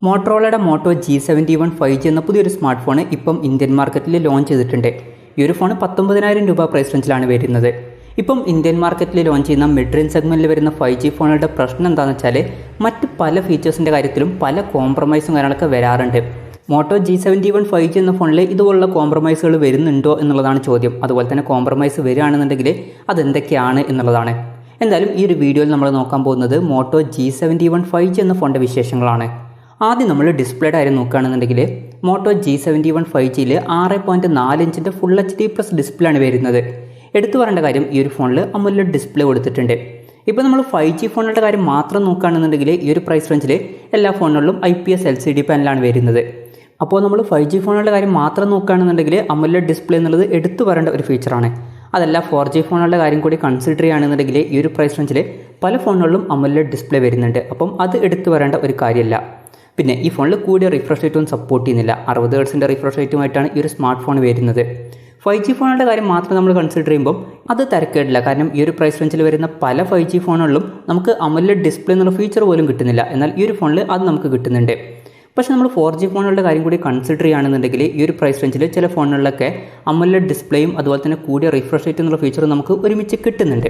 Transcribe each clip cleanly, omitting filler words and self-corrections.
മോട്ടറോളയുടെ motto G71 5G എന്ന പുതിയൊരു smart phone ഇപ്പം ഇന്ത്യൻ മാർക്കറ്റിൽ ലോഞ്ച് ചെയ്തിട്ടുണ്ട്. ഈ ഒരു ഫോൺ 19,000 രൂപ പ്രൈസ് റേഞ്ചിലാണ് വരുന്നത്. ഇപ്പം ഇന്ത്യൻ മാർക്കറ്റിൽ ലോഞ്ച് ചെയ്യുന്ന മിഡ് റേഞ്ച് സെഗ്മെൻറ്റിൽ വരുന്ന 5G ഫോണുകളുടെ പ്രശ്നം എന്താണെന്ന് വെച്ചാൽ മറ്റ് പല ഫീച്ചേഴ്സിൻ്റെ കാര്യത്തിലും പല കോംപ്രമൈസും കാര്യങ്ങളൊക്കെ വരാറുണ്ട്. മോട്ടോ G71 5G എന്ന ഫോണിൽ ഇതുപോലുള്ള കോംപ്രമൈസുകൾ വരുന്നുണ്ടോ എന്നുള്ളതാണ് ചോദ്യം. അതുപോലെ തന്നെ കോംപ്രമൈസ് വരികയാണെന്നുണ്ടെങ്കിൽ അതെന്തൊക്കെയാണ് എന്നുള്ളതാണ്. എന്തായാലും ഈ ഒരു വീഡിയോയിൽ നമ്മൾ നോക്കാൻ പോകുന്നത് മോട്ടോ G71 5G എന്ന ഫോണിൻ്റെ വിശേഷങ്ങളാണ്. ആദ്യം നമ്മൾ ഡിസ്പ്ലേയുടെ കാര്യം നോക്കുകയാണെന്നുണ്ടെങ്കിൽ മോട്ടോ G71 5Gയിൽ 6.4 ഇഞ്ചിൻ്റെ ഫുൾ HD+ ഡിസ്പ്ലേ ആണ് വരുന്നത്. എടുത്തു പറയേണ്ട കാര്യം ഈ ഒരു ഫോണിൽ AMOLED ഡിസ്പ്ലേ കൊടുത്തിട്ടുണ്ട്. ഇപ്പോൾ നമ്മൾ 5G ഫോണുകളുടെ കാര്യം മാത്രം നോക്കുകയാണെന്നുണ്ടെങ്കിൽ ഈ ഒരു പ്രൈസ് റേഞ്ചിൽ എല്ലാ ഫോണുകളിലും IPS LCD പാനലാണ് വരുന്നത്. അപ്പോൾ നമ്മൾ 5G ഫോണുകളുടെ കാര്യം മാത്രം നോക്കുകയാണെന്നുണ്ടെങ്കിൽ AMOLED ഡിസ്പ്ലേ എന്നുള്ളത് എടുത്തു പറയേണ്ട ഒരു ഫീച്ചറാണ്. അതല്ല 4G ഫോണുകളുടെ കാര്യം കൂടി കൺസിഡർ ചെയ്യുകയാണെന്നുണ്ടെങ്കിൽ ഈ ഒരു പ്രൈസ് റേഞ്ചിൽ പല ഫോണുകളിലും AMOLED ഡിസ്പ്ലേ വരുന്നുണ്ട്. അപ്പം അത് എടുത്തു പറയേണ്ട ഒരു കാര്യമല്ല. പിന്നെ ഈ ഫോണിൽ കൂടിയ റിഫ്രഷ് റേറ്റും സപ്പോർട്ട് ചെയ്യുന്നില്ല. 60 ഹെർട്സിൻ്റെ റിഫ്രഷ് റേറ്റുമായിട്ടാണ് ഈ ഒരു സ്മാർട്ട് ഫോൺ വരുന്നത്. 5G ഫോണുകളുടെ കാര്യം മാത്രം നമ്മൾ കൺസിഡർ ചെയ്യുമ്പോൾ അത് തിരക്കേടില്ല. കാരണം ഈ ഒരു പ്രൈസ് റേഞ്ചിൽ വരുന്ന പല 5G ഫോണുകളിലും നമുക്ക് AMOLED ഡിസ്പ്ലേ എന്നുള്ള ഫീച്ചർ പോലും കിട്ടുന്നില്ല. എന്നാൽ ഈ ഒരു ഫോണിൽ അത് നമുക്ക് കിട്ടുന്നുണ്ട്. പക്ഷേ നമ്മൾ 4G ഫോണുകളുടെ കാര്യം കൂടി കൺസിഡർ ചെയ്യുകയാണെന്നുണ്ടെങ്കിൽ ഈ ഒരു പ്രൈസ് റേഞ്ചിൽ ചില ഫോണുകളിലൊക്കെ AMOLED ഡിസ്പ്ലേയും അതുപോലെ തന്നെ കൂടിയ റിഫ്രഷ് റേറ്റ് എന്നുള്ള ഫീച്ചർ നമുക്ക് ഒരുമിച്ച് കിട്ടുന്നുണ്ട്.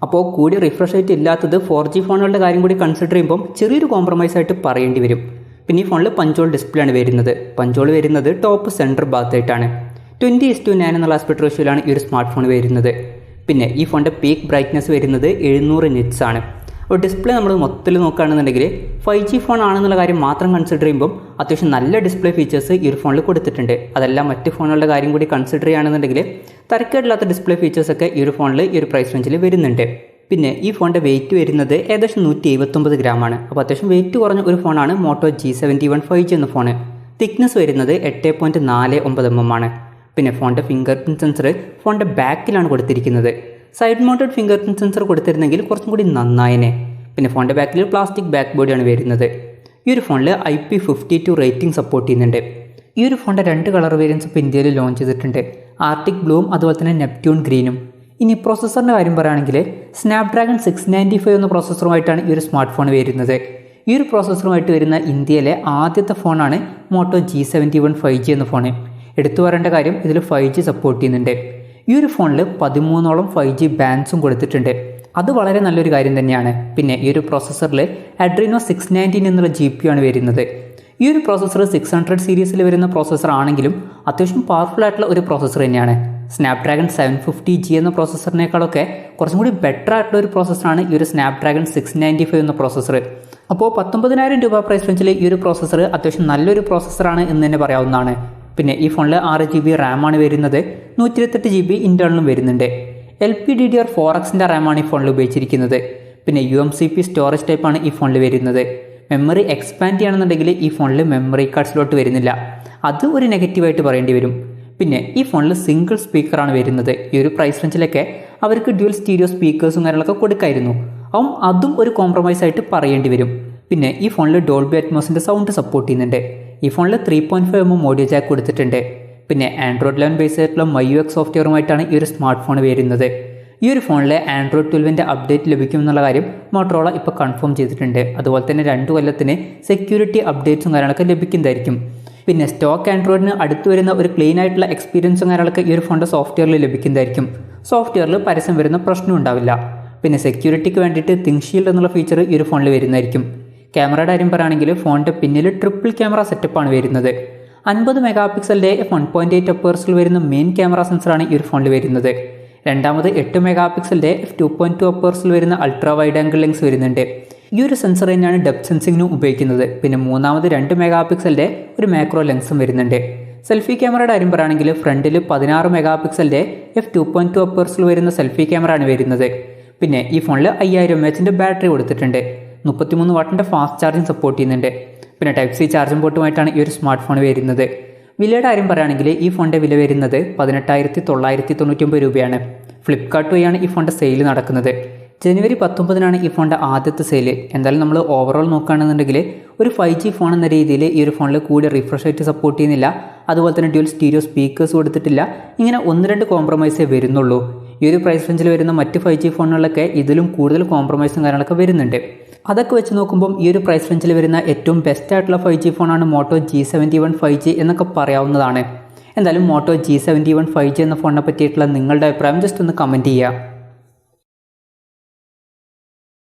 അപ്പോൾ കൂടിയ റിഫ്രഷ് റേറ്റ് ഇല്ലാത്തത് 4G ഫോണുകളുടെ കാര്യം കൂടി കൺസിഡർ ചെയ്യുമ്പോൾ ചെറിയൊരു കോംപ്രമൈസ് ആയിട്ട് പറയേണ്ടി വരും. പിന്നെ ഈ ഫോണിൽ പഞ്ചോൾ ഡിസ്പ്ലേ ആണ് വരുന്നത്. പഞ്ചോൾ വരുന്നത് ടോപ്പ് സെൻറ്റർ ഭാഗത്തായിട്ടാണ്. 20:9 എന്നുള്ള ആസ്പെക്ട് റേഷ്യോയിലാണ് ഈ ഒരു സ്മാർട്ട് ഫോൺ വരുന്നത്. പിന്നെ ഈ ഫോണിൻ്റെ പീക്ക് ബ്രൈറ്റ്നസ് വരുന്നത് 700 നിറ്റ്സ് ആണ്. അപ്പോൾ ഡിസ്പ്ലേ നമ്മൾ മൊത്തത്തിൽ നോക്കുകയാണെന്നുണ്ടെങ്കിൽ 5G ഫോൺ ആണെന്നുള്ള കാര്യം മാത്രം കൺസിഡർ ചെയ്യുമ്പോൾ അത്യാവശ്യം നല്ല ഡിസ്പ്ലേ ഫീച്ചേഴ്സ് ഈ ഒരു ഫോണിൽ കൊടുത്തിട്ടുണ്ട്. അതെല്ലാം മറ്റ് ഫോണുകളുടെ കാര്യം കൂടി കൺസിഡർ ചെയ്യുകയാണെന്നുണ്ടെങ്കിൽ തരക്കേടില്ലാത്ത ഡിസ്പ്ലേ ഫീച്ചേഴ്സൊക്കെ ഈ ഒരു ഫോണിൽ ഈ ഒരു പ്രൈസ് റേഞ്ചിൽ വരുന്നുണ്ട്. പിന്നെ ഈ ഫോണിൻ്റെ വെയിറ്റ് വരുന്നത് ഏകദേശം 179 ഗ്രാമാണ്. അപ്പോൾ അത്യാവശ്യം വെയിറ്റ് കുറഞ്ഞ ഒരു ഫോണാണ് മോട്ടോ G71 5G എന്ന ഫോൺ. തിക്നെസ് വരുന്നത് 8.49 mm ആണ്. പിന്നെ ഫോണിൻ്റെ ഫിംഗർ പ്രിൻറ്റ് സെൻസർ ഫോണിൻ്റെ ബാക്കിലാണ് കൊടുത്തിരിക്കുന്നത്. Side mounted fingerprint sensor കൊടുത്തിരുന്നെങ്കിൽ കുറച്ചും കൂടി നന്നായനെ. പിന്നെ ഫോണിൻ്റെ ബാക്കിൽ പ്ലാസ്റ്റിക് ബാക്ക് ബോഡിയാണ് വരുന്നത്. ഈ ഒരു ഫോണിൽ IP52 റേറ്റിംഗ് സപ്പോർട്ട് ചെയ്യുന്നുണ്ട്. ഈ ഒരു ഫോണിൻ്റെ 2 കളർ വേരിയൻസ് ഇപ്പോൾ ഇന്ത്യയിൽ ലോഞ്ച് ചെയ്തിട്ടുണ്ട്. ആർട്ടിക് ബ്ലൂവും അതുപോലെ തന്നെ നെപ്റ്റ്യൂൺ ഗ്രീനും. ഇനി പ്രൊസസ്സറിൻ്റെ കാര്യം പറയുകയാണെങ്കിൽ സ്നാപ്ഡ്രാഗൺ 695 എന്ന പ്രൊസസ്സറുമായിട്ടാണ് ഈ ഒരു സ്മാർട്ട് ഫോൺ വരുന്നത്. ഈ ഒരു പ്രൊസസ്സറുമായിട്ട് വരുന്ന ഇന്ത്യയിലെ ആദ്യത്തെ ഫോണാണ് മോട്ടോ G71 5G എന്ന ഫോൺ. എടുത്തു പറയേണ്ട കാര്യം ഇതിൽ 5G സപ്പോർട്ട് ചെയ്യുന്നുണ്ട്. ഈ ഒരു ഫോണിൽ 13ഓളം 5G ബാൻഡ്സും കൊടുത്തിട്ടുണ്ട്. അത് വളരെ നല്ലൊരു കാര്യം തന്നെയാണ്. പിന്നെ ഈ ഒരു പ്രൊസസ്സറിൽ Adreno 619 എന്നുള്ള GPU ആണ് വരുന്നത്. ഈ ഒരു പ്രൊസസ്സർ 600 സീരീസിൽ വരുന്ന പ്രൊസസ്സർ ആണെങ്കിലും അത്യാവശ്യം പവർഫുൾ ആയിട്ടുള്ള ഒരു പ്രൊസസ്സർ തന്നെയാണ്. സ്നാപ്ഡ്രാഗൺ 750G എന്ന പ്രോസസ്സറിനേക്കാളൊക്കെ കുറച്ചും കൂടി ബെറ്റർ ആയിട്ടുള്ള ഒരു പ്രോസസ്സറാണ് ഈ ഒരു സ്നാപ്ഡ്രാഗൺ 695 എന്ന പ്രോസസ്സർ. അപ്പോൾ 19,000 രൂപ പ്രൈസ് റേഞ്ചിൽ ഈ ഒരു പ്രോസസ്സർ അത്യാവശ്യം നല്ലൊരു പ്രോസസ്സറാണ് എന്ന് തന്നെ പറയാവുന്നതാണ്. പിന്നെ ഈ ഫോണിൽ 6GB RAM ആണ് വരുന്നത്. 128GB ഇൻറ്റേർണലും വരുന്നുണ്ട്. LPDDR4Xൻ്റെ റാമാണ് ഈ ഫോണിൽ ഉപയോഗിച്ചിരിക്കുന്നത്. പിന്നെ UMCP സ്റ്റോറേജ് ടൈപ്പാണ് ഈ ഫോണിൽ വരുന്നത്. മെമ്മറി എക്സ്പാൻഡ് ചെയ്യുകയാണെന്നുണ്ടെങ്കിൽ ഈ ഫോണിൽ മെമ്മറി കാർഡ് സ്ലോട്ട് വരുന്നില്ല. അത് ഒരു നെഗറ്റീവായിട്ട് പറയേണ്ടി വരും. പിന്നെ ഈ ഫോണിൽ സിംഗിൾ സ്പീക്കറാണ് വരുന്നത്. ഈ ഒരു പ്രൈസ് റേഞ്ചിലൊക്കെ അവർക്ക് ഡ്യുവൽ സ്റ്റീരിയോ സ്പീക്കേഴ്സും കാര്യങ്ങളൊക്കെ കൊടുക്കായിരുന്നു. അതും ഒരു കോംപ്രമൈസ് ആയിട്ട് പറയേണ്ടി വരും. പിന്നെ ഈ ഫോണിൽ ഡോൾബി അറ്റ്മോസിൻ്റെ സൗണ്ട് സപ്പോർട്ട് ചെയ്യുന്നുണ്ട്. ഈ ഫോണിൽ 3.5 mm ഓഡിയോ ജാക്ക് കൊടുത്തിട്ടുണ്ട്. പിന്നെ ആൻഡ്രോയിഡ് 11 ബേസ് ആയിട്ടുള്ള MyUX സോഫ്റ്റ്വെയറുമായിട്ടാണ് ഈ ഒരു സ്മാർട്ട് ഫോൺ വരുന്നത്. ഈ ഒരു ഫോണിൽ ആൻഡ്രോയിഡ് 12ൻ്റെ അപ്ഡേറ്റ് ലഭിക്കും എന്നുള്ള കാര്യം മോട്ടറോള ഇപ്പോൾ കൺഫേം ചെയ്തിട്ടുണ്ട്. അതുപോലെ തന്നെ 2 കൊല്ലത്തിന് സെക്യൂരിറ്റി അപ്ഡേറ്റ്സും കാര്യങ്ങളൊക്കെ ലഭിക്കുന്നതായിരിക്കും. പിന്നെ സ്റ്റോക്ക് ആൻഡ്രോയിഡിന് അടുത്ത് വരുന്ന ഒരു ക്ലീൻ ആയിട്ടുള്ള എക്സ്പീരിയൻസും കാര്യങ്ങളൊക്കെ ഈ ഒരു ഫോണിൻ്റെ സോഫ്റ്റ്വെയറിൽ ലഭിക്കുന്നതായിരിക്കും. സോഫ്റ്റ്വെയറിൽ പരസ്യം വരുന്ന പ്രശ്നം ഉണ്ടാവില്ല. പിന്നെ സെക്യൂരിറ്റിക്ക് വേണ്ടിയിട്ട് തിങ്ക് ഷീൽഡ് എന്നുള്ള ഫീച്ചർ ഈ ഒരു ഫോണിൽ വരുന്നതായിരിക്കും. ക്യാമറയുടെ കാര്യം പറയുകയാണെങ്കിൽ ഫോണിൻ്റെ പിന്നിൽ ട്രിപ്പിൾ ക്യാമറ സെറ്റപ്പാണ് വരുന്നത്. 50 മെഗാപിക്സലിൻ്റെ f1.8 അപ്പേഴ്സിൽ വരുന്ന മെയിൻ ക്യാമറ സെൻസറാണ് ഈ ഒരു ഫോണിൽ വരുന്നത്. രണ്ടാമത് 8 മെഗാപിക്സലിൻ്റെ f2.2 അപ്പേഴ്സിൽ വരുന്ന അൾട്രാ വൈഡ് ആംഗിൾ ലെൻസ് വരുന്നുണ്ട്. ഈ ഒരു സെൻസർ തന്നെയാണ് ഡെപ്ത് സെൻസിങ്ങിനും ഉപയോഗിക്കുന്നത്. പിന്നെ മൂന്നാമത് 2 മെഗാപിക്സലിൻ്റെ ഒരു മാക്രോ ലെൻസും വരുന്നുണ്ട്. സെൽഫി ക്യാമറയുടെ കാര്യം പറയുകയാണെങ്കിൽ ഫ്രണ്ടിൽ 16 മെഗാപിക്സലിൻ്റെ f2.2 അപ്പേഴ്സിൽ വരുന്ന സെൽഫി ക്യാമറ ആണ് വരുന്നത്. പിന്നെ ഈ ഫോണിൽ 5000 mAh ബാറ്ററി കൊടുത്തിട്ടുണ്ട്. 33 വാട്ടിൻ്റെ ഫാസ്റ്റ് ചാർജിങ് സപ്പോർട്ട് ചെയ്യുന്നുണ്ട്. പിന്നെ Type-C ചാർജിംഗ് പോർട്ടുമായിട്ടാണ് ഈ ഒരു സ്മാർട്ട് ഫോൺ വരുന്നത്. വിലയുടെ കാര്യം പറയുകയാണെങ്കിൽ ഈ ഫോണിൻ്റെ വില വരുന്നത് 18,999 രൂപയാണ്. ഫ്ലിപ്കാർട്ട് വഴിയാണ് ഈ ഫോണിൻ്റെ സെയിൽ നടക്കുന്നത്. ജനുവരി 19-നാണ് ഈ ഫോണിൻ്റെ ആദ്യത്തെ സെയിൽ. എന്തായാലും നമ്മൾ ഓവറോൾ നോക്കുകയാണെന്നുണ്ടെങ്കിൽ ഒരു 5G ഫോൺ എന്ന രീതിയിൽ ഈ ഒരു ഫോണിൽ കൂടി റിഫ്രഷ് റേറ്റ് സപ്പോർട്ട് ചെയ്യുന്നില്ല. അതുപോലെ തന്നെ ഡ്യുവൽ സ്റ്റീരിയോ സ്പീക്കേഴ്സ് കൊടുത്തിട്ടില്ല. ഇങ്ങനെ 1-2 കോംപ്രമൈസേ വരുന്നുള്ളൂ. ഈ ഒരു പ്രൈസ് റേഞ്ചിൽ വരുന്ന മറ്റ് 5G ഫോണുകളിലൊക്കെ ഇതിലും കൂടുതൽ കോംപ്രമൈസും കാര്യങ്ങളൊക്കെ വരുന്നുണ്ട്. അതൊക്കെ വെച്ച് നോക്കുമ്പം ഈ ഒരു പ്രൈസ് റേഞ്ചിൽ വരുന്ന ഏറ്റവും ബെസ്റ്റ് ആയിട്ടുള്ള 5G ഫോണാണ് മോട്ടോ G71 5G എന്നൊക്കെ പറയാവുന്നതാണ്. എന്തായാലും മോട്ടോ G71 5G എന്ന ഫോണിനെ പറ്റിയിട്ടുള്ള നിങ്ങളുടെ അഭിപ്രായം ജസ്റ്റ് ഒന്ന് കമൻറ്റ് ചെയ്യുക.